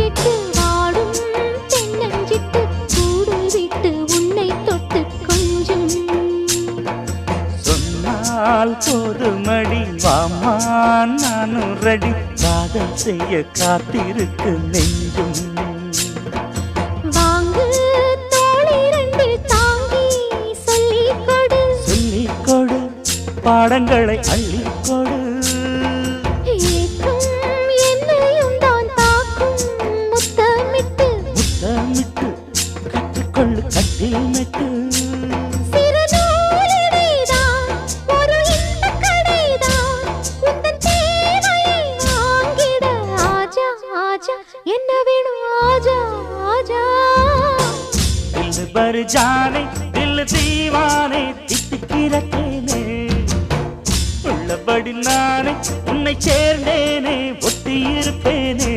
கேட்டு வாடும் தென்னஞ்சிட்டு கூடு விட்டு உன்னை தொட்டு கொஞ்சம் சொன்னால் போதுமடி வாமா நானும் ரெடி காதல் செய்ய காத்திருக்கு நெஞ்சும் வாங்கு தோளி ரெண்டு தாங்கி சொல்லிக் கொடு சொல்லிக் கொடு பாடங்களை அள்ளிக் கொடு ஏக்கும் என்னையும் தான் தாக்கும் முத்தமிட்டு முத்தமிட்டு கற்றுக்கொள்ளு கட்டில் மெட்டு சிறு நூலிடைதான் ஒரு இன்பக் கடைதான் உந்தன் தேவையை வாங்கிட ஆஜா ஆஜா என்ன வேணும் ஆஜா ஆஜா दिल भर जाने दिल दीवाने தித்திக்கிறேனே உள்ளபடி நானே உன்னை சேர்ந்தேனே ஒட்டி இருப்பேனே